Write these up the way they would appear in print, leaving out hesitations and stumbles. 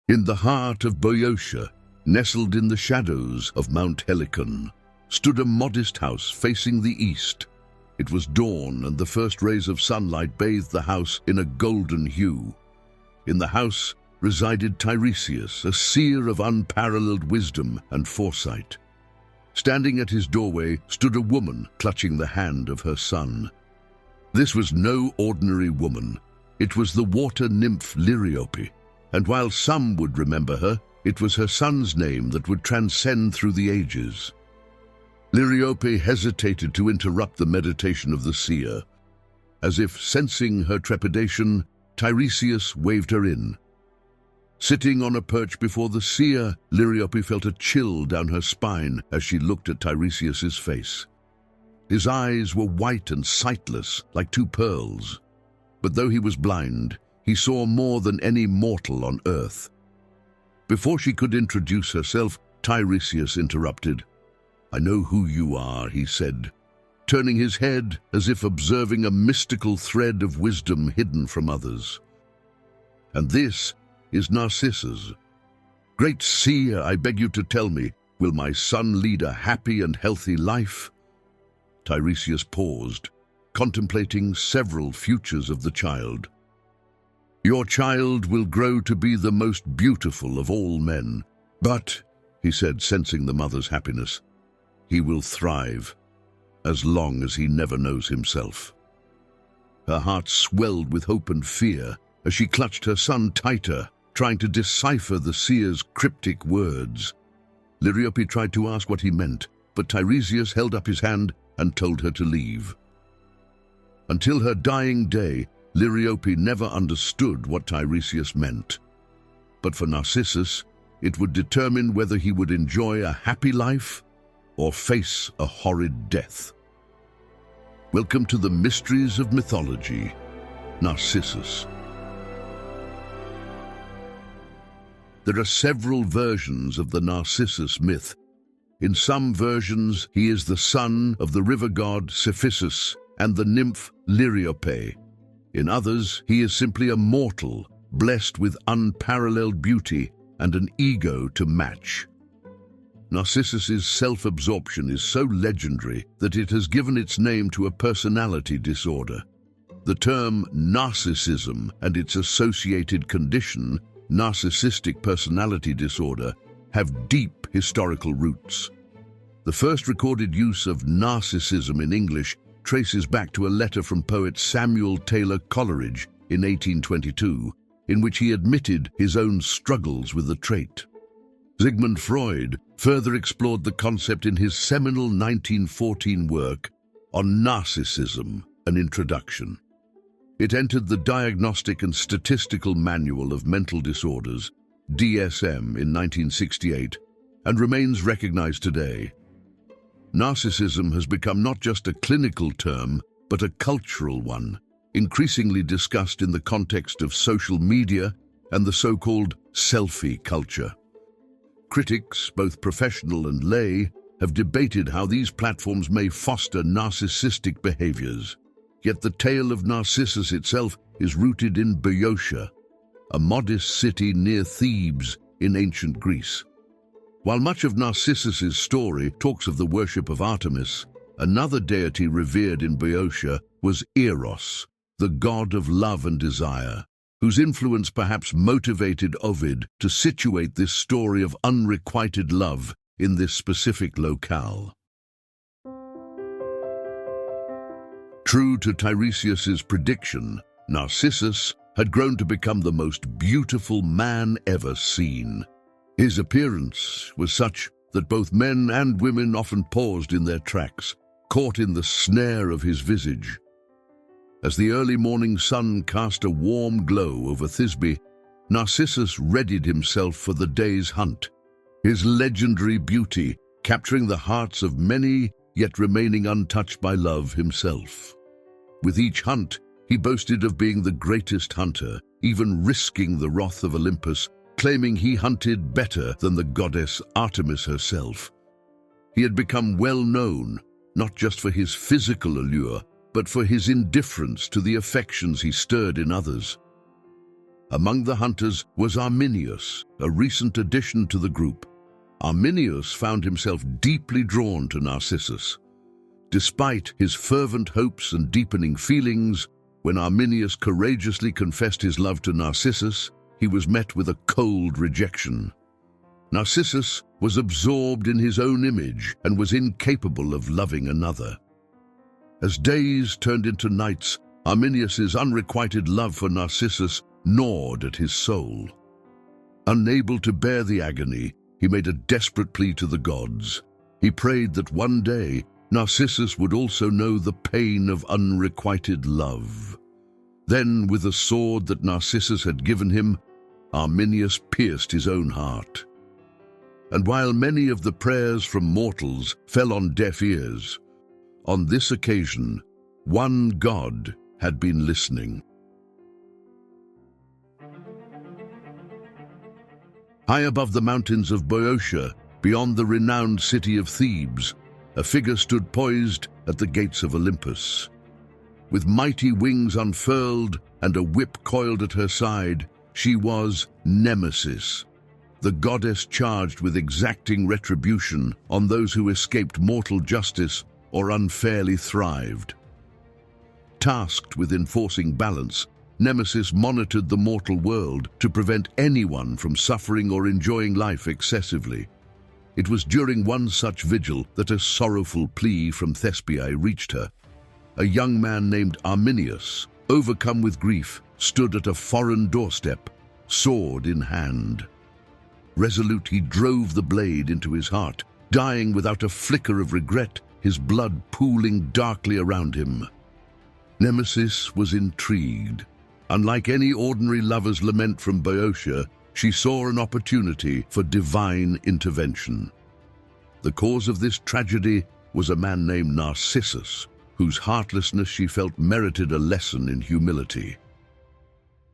In the heart of Boeotia, nestled in the shadows of Mount Helicon, stood a modest house facing the east. It was dawn, and the first rays of sunlight bathed the house in a golden hue. In the house resided Tiresias, a seer of unparalleled wisdom and foresight. Standing at his doorway stood a woman clutching the hand of her son. This was no ordinary woman. It was the water nymph Liriope, and while some would remember her, it was her son's name that would transcend through the ages. Liriope hesitated to interrupt the meditation of the seer. As if sensing her trepidation, Tiresias waved her in. Sitting on a perch before the seer, Liriope felt a chill down her spine as she looked at Tiresias's face. His eyes were white and sightless, like two pearls. But though he was blind, he saw more than any mortal on earth. Before she could introduce herself, Tiresias interrupted. "I know who you are," he said, turning his head as if observing a mystical thread of wisdom hidden from others. "And this is Narcissus. Great seer, I beg you to tell me, will my son lead a happy and healthy life?" Tiresias paused, contemplating several futures of the child. "Your child will grow to be the most beautiful of all men. But," he said, sensing the mother's happiness, "he will thrive, as long as he never knows himself." Her heart swelled with hope and fear as she clutched her son tighter, trying to decipher the seer's cryptic words. Liriope tried to ask what he meant, but Tiresias held up his hand and told her to leave. Until her dying day, Liriope never understood what Tiresias meant. But for Narcissus, it would determine whether he would enjoy a happy life or face a horrid death. Welcome to the mysteries of mythology, Narcissus. There are several versions of the Narcissus myth. In some versions, he is the son of the river god Cephissus and the nymph Liriope. In others, he is simply a mortal, blessed with unparalleled beauty and an ego to match. Narcissus's self-absorption is so legendary that it has given its name to a personality disorder. The term narcissism and its associated condition, narcissistic personality disorder, have deep historical roots. The first recorded use of narcissism in English traces back to a letter from poet Samuel Taylor Coleridge in 1822, in which he admitted his own struggles with the trait. Sigmund Freud further explored the concept in his seminal 1914 work on Narcissism, an Introduction. It entered the Diagnostic and Statistical Manual of Mental Disorders, DSM, in 1968, and remains recognized today. Narcissism has become not just a clinical term, but a cultural one, increasingly discussed in the context of social media and the so-called selfie culture. Critics, both professional and lay, have debated how these platforms may foster narcissistic behaviors. Yet the tale of Narcissus itself is rooted in Boeotia, a modest city near Thebes in ancient Greece. While much of Narcissus's story talks of the worship of Artemis, another deity revered in Boeotia was Eros, the god of love and desire, whose influence perhaps motivated Ovid to situate this story of unrequited love in this specific locale. True to Tiresias's prediction, Narcissus had grown to become the most beautiful man ever seen. His appearance was such that both men and women often paused in their tracks, caught in the snare of his visage. As the early morning sun cast a warm glow over Thisbe, Narcissus readied himself for the day's hunt, his legendary beauty capturing the hearts of many, yet remaining untouched by love himself. With each hunt, he boasted of being the greatest hunter, even risking the wrath of Olympus, claiming he hunted better than the goddess Artemis herself. He had become well known, not just for his physical allure, but for his indifference to the affections he stirred in others. Among the hunters was Arminius, a recent addition to the group. Arminius found himself deeply drawn to Narcissus. Despite his fervent hopes and deepening feelings, when Arminius courageously confessed his love to Narcissus, he was met with a cold rejection. Narcissus was absorbed in his own image and was incapable of loving another. As days turned into nights, Arminius's unrequited love for Narcissus gnawed at his soul. Unable to bear the agony, he made a desperate plea to the gods. He prayed that one day Narcissus would also know the pain of unrequited love. Then, with a sword that Narcissus had given him, Arminius pierced his own heart. And while many of the prayers from mortals fell on deaf ears, on this occasion, one god had been listening. High above the mountains of Boeotia, beyond the renowned city of Thebes, a figure stood poised at the gates of Olympus. With mighty wings unfurled and a whip coiled at her side, she was Nemesis, the goddess charged with exacting retribution on those who escaped mortal justice or unfairly thrived. Tasked with enforcing balance, Nemesis monitored the mortal world to prevent anyone from suffering or enjoying life excessively. It was during one such vigil that a sorrowful plea from Thespiae reached her. A young man named Arminius, overcome with grief, stood at a foreign doorstep, sword in hand. Resolute, he drove the blade into his heart, dying without a flicker of regret, his blood pooling darkly around him. Nemesis was intrigued. Unlike any ordinary lover's lament from Boeotia, she saw an opportunity for divine intervention. The cause of this tragedy was a man named Narcissus, whose heartlessness she felt merited a lesson in humility.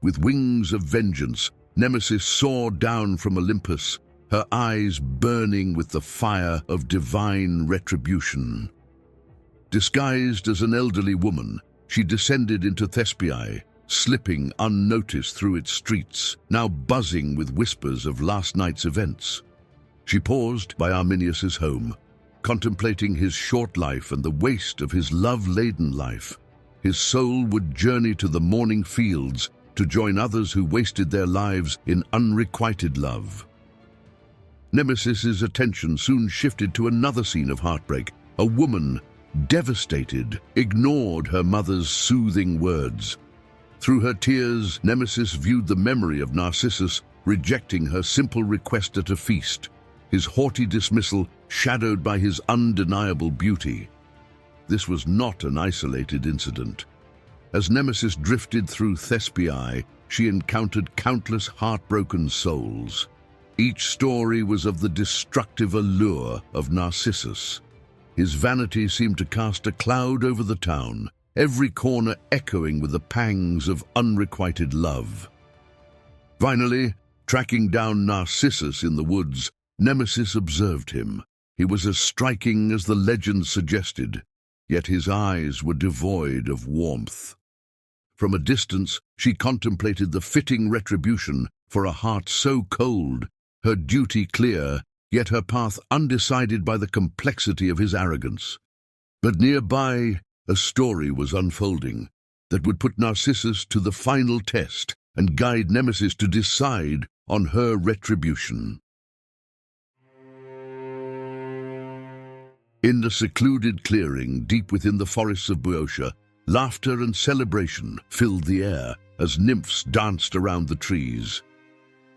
With wings of vengeance, Nemesis soared down from Olympus, her eyes burning with the fire of divine retribution. Disguised as an elderly woman, she descended into Thespiae, slipping unnoticed through its streets, now buzzing with whispers of last night's events. She paused by Arminius's home, contemplating his short life and the waste of his love-laden life. His soul would journey to the morning fields to join others who wasted their lives in unrequited love. Nemesis's attention soon shifted to another scene of heartbreak. A woman, devastated, ignored her mother's soothing words. Through her tears, Nemesis viewed the memory of Narcissus rejecting her simple request at a feast, his haughty dismissal shadowed by his undeniable beauty. This was not an isolated incident. As Nemesis drifted through Thespiae, she encountered countless heartbroken souls. Each story was of the destructive allure of Narcissus. His vanity seemed to cast a cloud over the town, every corner echoing with the pangs of unrequited love. Finally, tracking down Narcissus in the woods, Nemesis observed him. He was as striking as the legend suggested, yet his eyes were devoid of warmth. From a distance, she contemplated the fitting retribution for a heart so cold, her duty clear, yet her path undecided by the complexity of his arrogance. But nearby, a story was unfolding that would put Narcissus to the final test and guide Nemesis to decide on her retribution. In the secluded clearing deep within the forests of Boeotia, laughter and celebration filled the air as nymphs danced around the trees.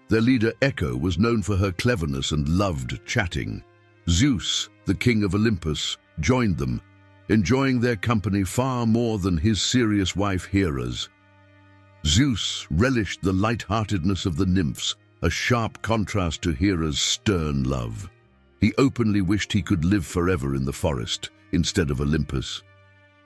Their leader Echo was known for her cleverness and loved chatting. Zeus, the king of Olympus, joined them, enjoying their company far more than his serious wife Hera's. Zeus relished the light-heartedness of the nymphs, a sharp contrast to Hera's stern love. He openly wished he could live forever in the forest instead of Olympus.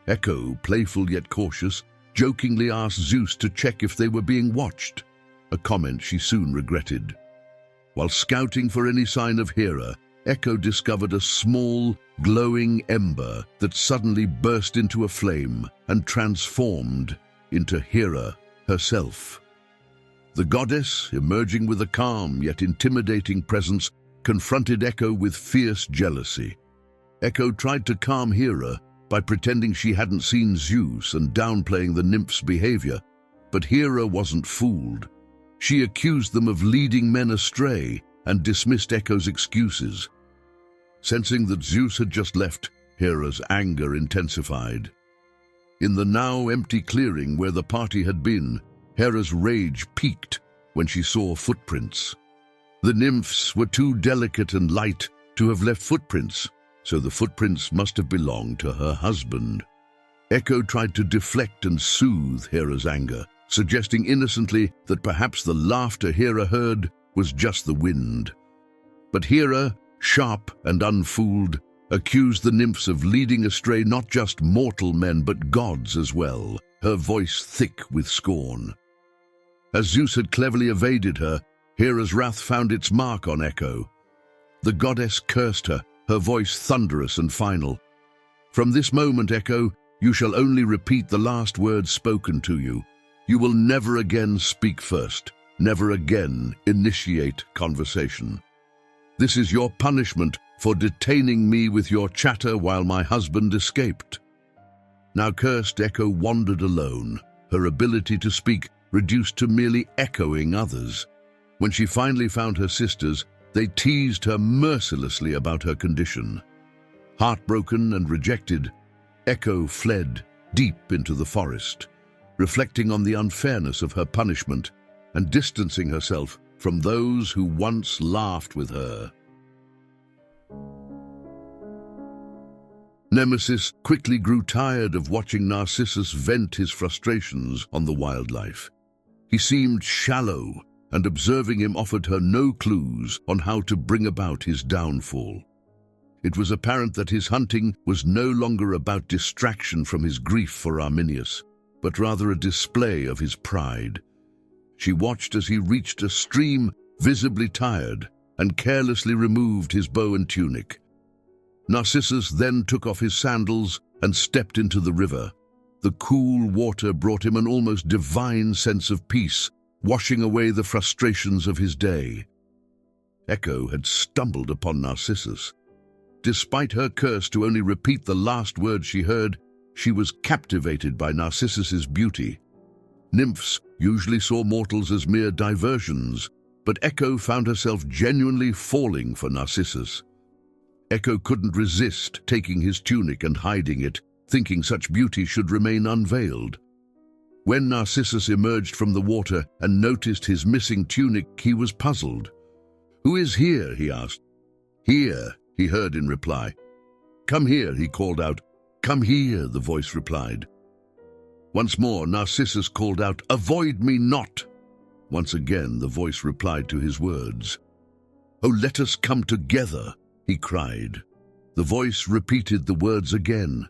Echo, playful yet cautious, jokingly asked Zeus to check if they were being watched, a comment she soon regretted. While scouting for any sign of Hera, Echo discovered a small, glowing ember that suddenly burst into a flame and transformed into Hera herself. The goddess, emerging with a calm yet intimidating presence, confronted Echo with fierce jealousy. Echo tried to calm Hera by pretending she hadn't seen Zeus and downplaying the nymphs' behavior, but Hera wasn't fooled. She accused them of leading men astray and dismissed Echo's excuses. Sensing that Zeus had just left, Hera's anger intensified. In the now empty clearing where the party had been, Hera's rage peaked when she saw footprints. The nymphs were too delicate and light to have left footprints, so the footprints must have belonged to her husband. Echo tried to deflect and soothe Hera's anger, suggesting innocently that perhaps the laughter Hera heard was just the wind. But Hera, sharp and unfooled, accused the nymphs of leading astray not just mortal men but gods as well, her voice thick with scorn. As Zeus had cleverly evaded her, Hera's wrath found its mark on Echo. The goddess cursed her, her voice thunderous and final. "From this moment, Echo, you shall only repeat the last words spoken to you. You will never again speak first, never again initiate conversation. This is your punishment for detaining me with your chatter while my husband escaped." Now cursed, Echo wandered alone, her ability to speak reduced to merely echoing others. When she finally found her sisters, they teased her mercilessly about her condition. Heartbroken and rejected, Echo fled deep into the forest, reflecting on the unfairness of her punishment and distancing herself from those who once laughed with her. Nemesis quickly grew tired of watching Narcissus vent his frustrations on the wildlife. He seemed shallow, and observing him offered her no clues on how to bring about his downfall. It was apparent that his hunting was no longer about distraction from his grief for Arminius, but rather a display of his pride. She watched as he reached a stream, visibly tired, and carelessly removed his bow and tunic. Narcissus then took off his sandals and stepped into the river. The cool water brought him an almost divine sense of peace, washing away the frustrations of his day. Echo had stumbled upon Narcissus. Despite her curse to only repeat the last words she heard, she was captivated by Narcissus's beauty. Nymphs usually saw mortals as mere diversions, but Echo found herself genuinely falling for Narcissus. Echo couldn't resist taking his tunic and hiding it, thinking such beauty should remain unveiled. When Narcissus emerged from the water and noticed his missing tunic, he was puzzled. "Who is here?" he asked. "Here," he heard in reply. "Come here," he called out. "Come here," the voice replied. Once more, Narcissus called out, "Avoid me not." Once again, the voice replied to his words. "Oh, let us come together," he cried. The voice repeated the words again.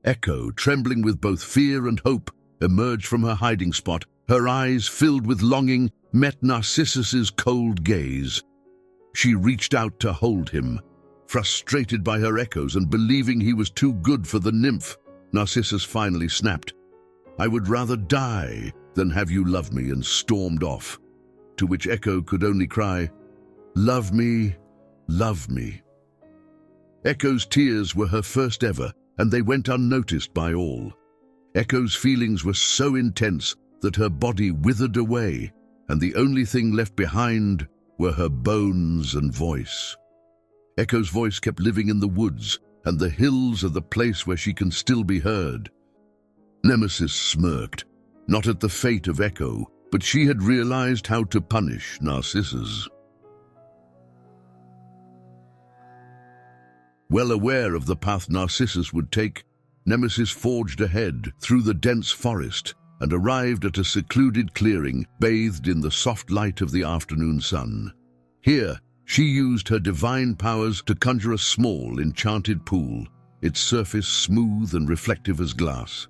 Echo, trembling with both fear and hope, emerged from her hiding spot. Her eyes, filled with longing, met Narcissus's cold gaze. She reached out to hold him. Frustrated by her echoes and believing he was too good for the nymph, Narcissus finally snapped, "I would rather die than have you love me," and stormed off, to which Echo could only cry, "Love me, love me." Echo's tears were her first ever, and they went unnoticed by all. Echo's feelings were so intense that her body withered away, and the only thing left behind were her bones and voice. Echo's voice kept living in the woods, and the hills are the place where she can still be heard. Nemesis smirked, not at the fate of Echo, but she had realized how to punish Narcissus. Well aware of the path Narcissus would take, Nemesis forged ahead through the dense forest and arrived at a secluded clearing bathed in the soft light of the afternoon sun. Here, she used her divine powers to conjure a small, enchanted pool, its surface smooth and reflective as glass.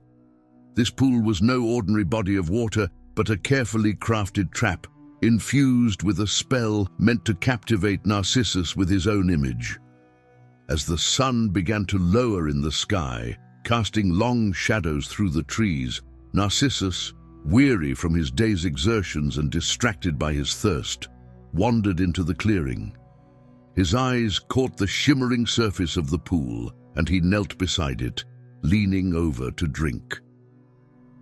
This pool was no ordinary body of water, but a carefully crafted trap, infused with a spell meant to captivate Narcissus with his own image. As the sun began to lower in the sky, casting long shadows through the trees, Narcissus, weary from his day's exertions and distracted by his thirst, wandered into the clearing. His eyes caught the shimmering surface of the pool, and he knelt beside it, leaning over to drink.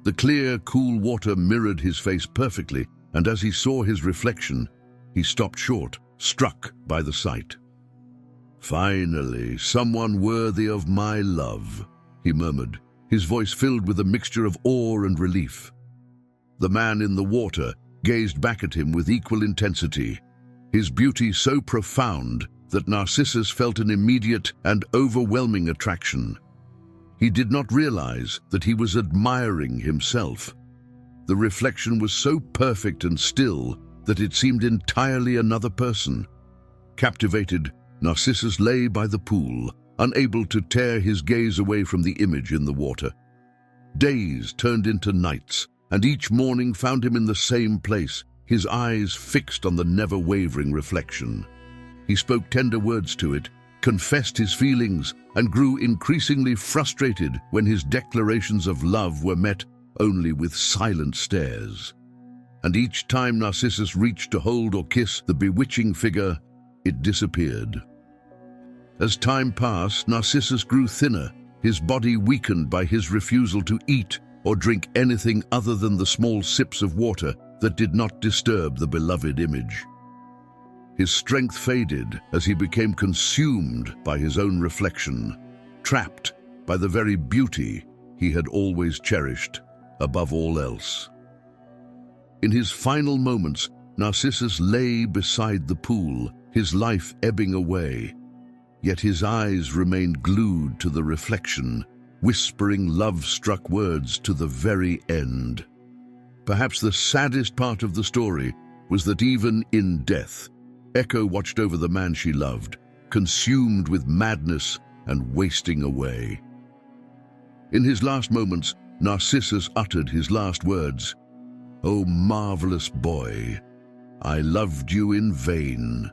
The clear, cool water mirrored his face perfectly, and as he saw his reflection, he stopped short, struck by the sight. "Finally, someone worthy of my love," he murmured, his voice filled with a mixture of awe and relief. The man in the water gazed back at him with equal intensity, his beauty so profound that Narcissus felt an immediate and overwhelming attraction. He did not realize that he was admiring himself. The reflection was so perfect and still that it seemed entirely another person. Captivated, Narcissus lay by the pool, unable to tear his gaze away from the image in the water. Days turned into nights, and each morning found him in the same place, his eyes fixed on the never-wavering reflection. He spoke tender words to it, confessed his feelings, and grew increasingly frustrated when his declarations of love were met only with silent stares. And each time Narcissus reached to hold or kiss the bewitching figure, it disappeared. As time passed, Narcissus grew thinner, his body weakened by his refusal to eat or drink anything other than the small sips of water that did not disturb the beloved image. His strength faded as he became consumed by his own reflection, trapped by the very beauty he had always cherished above all else. In his final moments, Narcissus lay beside the pool, his life ebbing away, yet his eyes remained glued to the reflection, whispering love-struck words to the very end. Perhaps the saddest part of the story was that even in death, Echo watched over the man she loved, consumed with madness and wasting away. In his last moments, Narcissus uttered his last words, "O marvelous boy, I loved you in vain.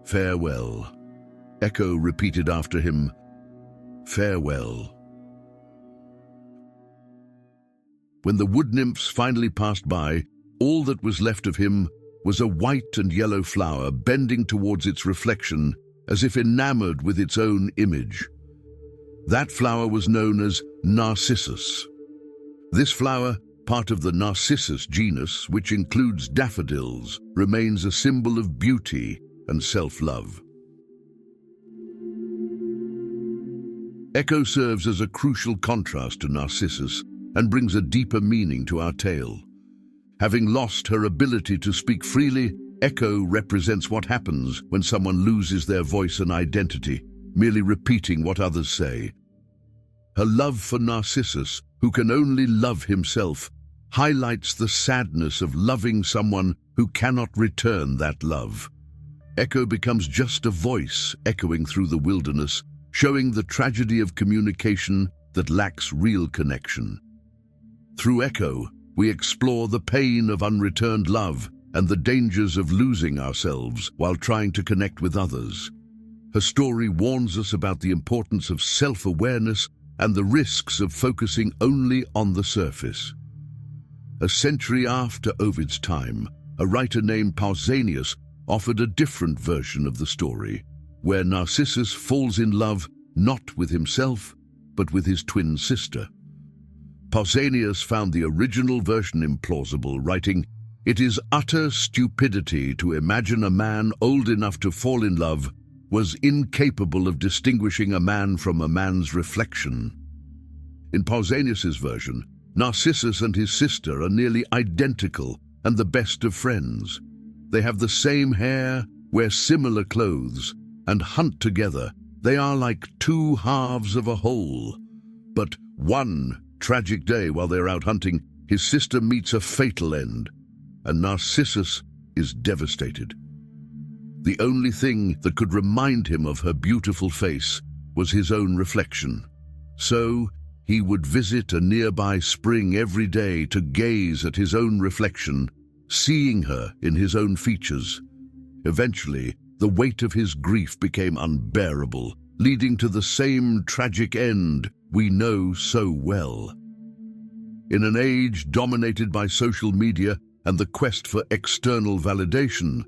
Farewell." Echo repeated after him, "Farewell." When the wood nymphs finally passed by, all that was left of him was a white and yellow flower bending towards its reflection as if enamored with its own image. That flower was known as Narcissus. This flower, part of the Narcissus genus, which includes daffodils, remains a symbol of beauty and self-love. Echo serves as a crucial contrast to Narcissus and brings a deeper meaning to our tale. Having lost her ability to speak freely, Echo represents what happens when someone loses their voice and identity, merely repeating what others say. Her love for Narcissus, who can only love himself, highlights the sadness of loving someone who cannot return that love. Echo becomes just a voice echoing through the wilderness, showing the tragedy of communication that lacks real connection. Through Echo, we explore the pain of unreturned love and the dangers of losing ourselves while trying to connect with others. Her story warns us about the importance of self-awareness and the risks of focusing only on the surface. A century after Ovid's time, a writer named Pausanias offered a different version of the story, where Narcissus falls in love not with himself, but with his twin sister. Pausanias found the original version implausible, writing, "It is utter stupidity to imagine a man old enough to fall in love was incapable of distinguishing a man from a man's reflection." In Pausanias's version, Narcissus and his sister are nearly identical and the best of friends. They have the same hair, wear similar clothes, and hunt together. They are like two halves of a whole. But one tragic day while they're out hunting, his sister meets a fatal end, and Narcissus is devastated. The only thing that could remind him of her beautiful face was his own reflection. So he would visit a nearby spring every day to gaze at his own reflection, seeing her in his own features. Eventually, the weight of his grief became unbearable, leading to the same tragic end we know so well. In an age dominated by social media and the quest for external validation,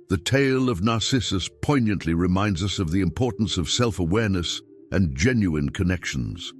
the tale of Narcissus poignantly reminds us of the importance of self-awareness and genuine connections.